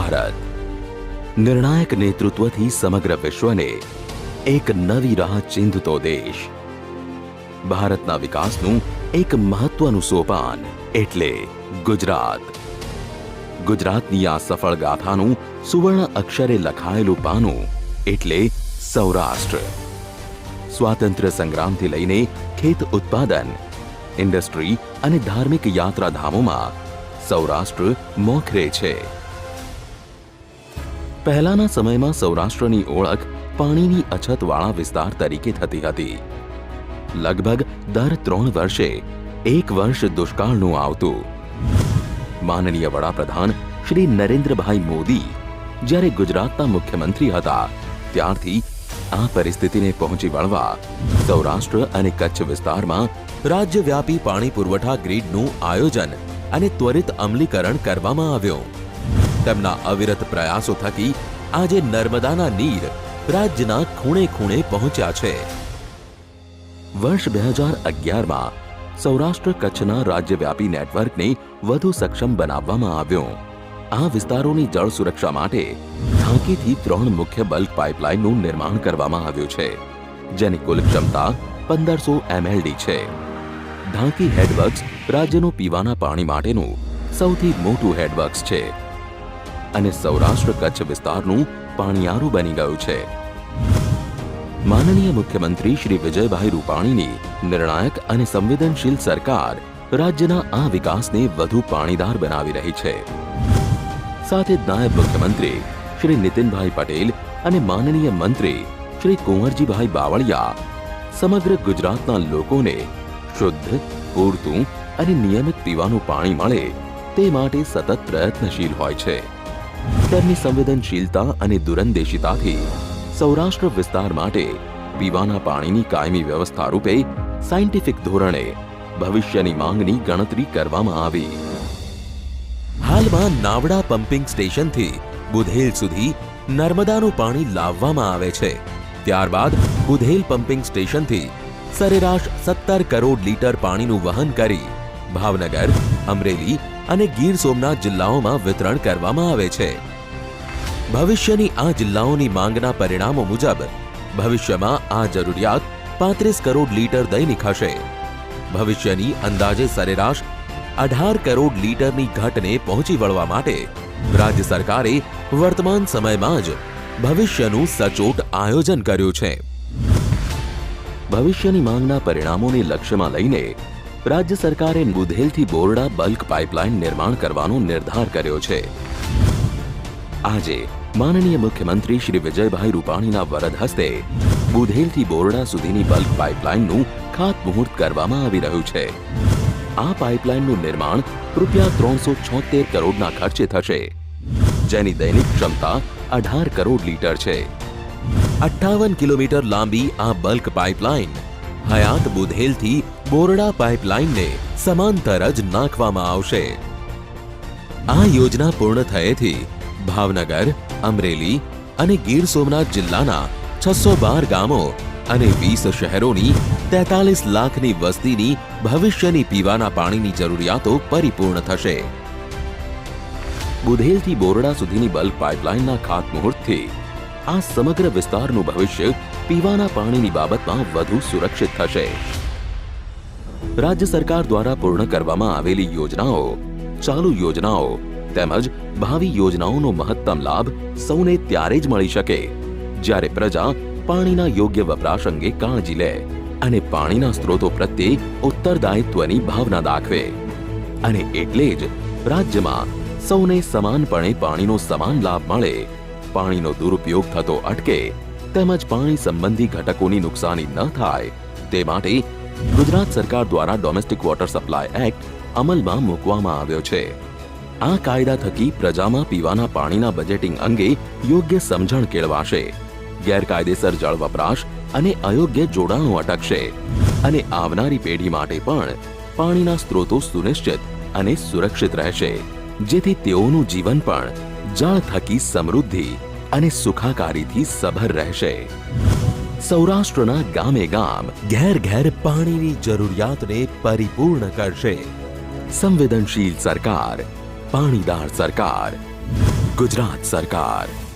ભારત નિર્ણાયક નેતૃત્વથી સમગ્ર વિશ્વને એક નવી રાહ ચીંધતો દેશ. ભારતના વિકાસનું એક મહત્વનું સોપાન એટલે ગુજરાત. ગુજરાતની આ સફળ ગાથાનું સુવર્ણ અક્ષરે લખાયેલું પાનું એટલે સૌરાષ્ટ્ર. સ્વાતંત્ર્ય સંગ્રામથી લઈને ખેત ઉત્પાદન, ઇન્ડસ્ટ્રી અને ધાર્મિક યાત્રાધામોમાં સૌરાષ્ટ્ર મોખરે છે. પહેલાના સમયમાં સૌરાષ્ટ્રની ઓળખ પાણીની અછતવાળા વિસ્તાર તરીકે થતી હતી. લગભગ દર 3 વર્ષે એક વર્ષ દુષ્કાળનું આવતું. માનનીય વડાપ્રધાન શ્રી નરેન્દ્રભાઈ મોદી જ્યારે ગુજરાતના મુખ્યમંત્રી હતા ત્યારથી આ પરિસ્થિતિને પહોંચી વળવા સૌરાષ્ટ્ર અને કચ્છ વિસ્તારમાં રાજ્યવ્યાપી પાણી પુરવઠા ગ્રીડનું આયોજન અને ત્વરિત અમલીકરણ કરવામાં આવ્યું. તેમના અવિરત પ્રયાસો થકી આજે નર્મદાના નીર રાજ્યના ખૂણે ખૂણે પહોંચ્યા છે. વર્ષ 2011માં સૌરાષ્ટ્ર કચ્છના રાજ્યવ્યાપી નેટવર્કને વધુ સક્ષમ બનાવવામાં આવ્યું. આ વિસ્તારોની જળ સુરક્ષા માટે ઢાંકીથી 3 મુખ્ય બલ્ક પાઇપલાઇનનું નિર્માણ કરવામાં આવ્યું છે, જેની કુલ ક્ષમતા 1500 MLD છે. ઢાંકી હેડવર્ક્સ રાજ્યનું પીવાના પાણી માટેનું સૌથી મોટું હેડવર્ક્સ છે અને સૌરાષ્ટ્ર કચ્છ વિસ્તારનું પાણીયારું બની ગયું છે. માનનીય મુખ્યમંત્રી શ્રી વિજયભાઈ રૂપાણીની નિર્ણાયક અને સંવેદનશીલ સરકાર રાજ્યના આ વિકાસને વધુ પાણીદાર બનાવી રહી છે. સાથે જ નાયબ મુખ્યમંત્રી શ્રી નીતિનભાઈ પટેલ અને માનનીય મંત્રી શ્રી કુંવરજીભાઈ બાવળિયા સમગ્ર ગુજરાતના લોકોને શુદ્ધ, પૂરતું અને નિયમિત પીવાનું પાણી મળે તે માટે સતત પ્રયત્નશીલ હોય છે. તેમની સંવેદનશીલતા અને દૂરંદેશિતાથી સૌરાષ્ટ્ર વિસ્તાર માટે પીવાના પાણીની કાયમી વ્યવસ્થા રૂપે સાયન્ટિફિક ધોરણે ભવિષ્યની માંગની ગણતરી કરવામાં આવી. હાલમાં નાવડા પમ્પિંગ સ્ટેશનથી બુધેલ સુધી નર્મદાનું પાણી લાવવામાં આવે છે. ત્યારબાદ બુધેલ પમ્પિંગ સ્ટેશનથી સરેરાશ 17 કરોડ લીટર પાણીનું વહન કરી ભાવનગર, અમરેલી અને ગીર સોમનાથ જિલ્લાઓમાં વિતરણ કરવામાં આવે છે. ભવિષ્યની આ જિલ્લાઓની માંગના પરિણામો મુજબ ભવિષ્યમાં આ જરૂરિયાત 35 કરોડ લીટર દૈનિક હશે. ભવિષ્યની અંદાજે સરેરાશ 18 કરોડ લીટરની ઘટને પહોંચી વળવા માટે રાજ્ય સરકારે વર્તમાન સમયમાં જ ભવિષ્યનું સચોટ આયોજન કર્યું છે. ભવિષ્યની માંગના પરિણામોને લક્ષ્યમાં લઈને રાજ્ય સરકારે બુધેલથી બોરડા બલ્ક પાઇપલાઇન નિર્માણ કરવાનો નિર્ધાર કર્યો છે. આજે માનનીય મુખ્યમંત્રી શ્રી વિજયભાઈ રૂપાણીના વરદ હસ્તે બુધેલથી બોરડા સુધીની બલ્ક પાઇપલાઇનનું ખાતમુહૂર્ત કરવામાં આવી રહ્યું છે. આ પાઇપલાઇનનું નિર્માણ રૂપિયા 376 કરોડના ખર્ચે થશે, જેની દૈનિક ક્ષમતા 18 કરોડ લીટર છે. 58 કિલોમીટર લાંબી આ બલ્ક પાઇપલાઇન હયાત બુધેલથી બોરડા પાઇપલાઇનને સમાંતર જ નાખવામાં આવશે. આ યોજના પૂર્ણ થયેથી ભાવનગર, અમરેલી અને ગીર સોમનાથ જિલ્લાના 612 ગામો અને 20 શહેરોની 43 લાખની વસ્તીની ભવિષ્યની પીવાના પાણીની જરૂરિયાતો પરિપૂર્ણ થશે. બુધેલથી બોરડા સુધીની બલ્ક પાઇપલાઇનના ખાતમુહૂર્તથી આ સમગ્ર વિસ્તારનું ભવિષ્ય પીવાના પાણીની બાબતમાં વધુ સુરક્ષિત થશે. રાજ્ય સરકાર દ્વારા પૂર્ણ કરવામાં આવેલી યોજનાઓ, ચાલુ યોજનાઓ તેમજ ભાવિ યોજનાઓનો મહત્તમ લાભ સૌને ત્યારે જ મળી શકે જ્યારે પ્રજા પાણીના યોગ્ય વપરાશ અંગે કાળજી લે અને પાણીના સ્ત્રોતો પ્રત્યે ઉત્તરદાયિત્વની ભાવના દાખવે. અને એટલે જ રાજ્યમાં સૌને સમાનપણે પાણીનો સમાન લાભ મળે, પાણીનો દુરુપયોગ થતો અટકે તેમજ પાણી સંબંધી ઘટકોની નુકસાની ન થાય તે માટે ગુજરાત સરકાર દ્વારા ડોમેસ્ટિક વોટર સપ્લાય એક્ટ અમલમાં મૂકવામાં આવ્યો છે. આ કાયદા થકી પ્રજામાં પીવાના પાણીના બજેટિંગ અંગે યોગ્ય સમજણ કેળવાશે, ગેરકાયદેસર જળ વપરાશ અને અયોગ્ય જોડાણો અટકશે અને આવનારી પેઢી માટે પણ પાણીના સ્ત્રોતો સુનિશ્ચિત અને સુરક્ષિત રહેશે, જેથી તેઓનું જીવન પણ જળ થકી સમૃદ્ધિ અને સુખાકારીથી સભર રહેશે. સૌરાષ્ટ્રના ગામે ગામ ઘેર ઘેર પાણીની જરૂરિયાતને પરિપૂર્ણ કરશે. સંવેદનશીલ સરકાર, પાણીદાર સરકાર. ગુજરાત સરકાર।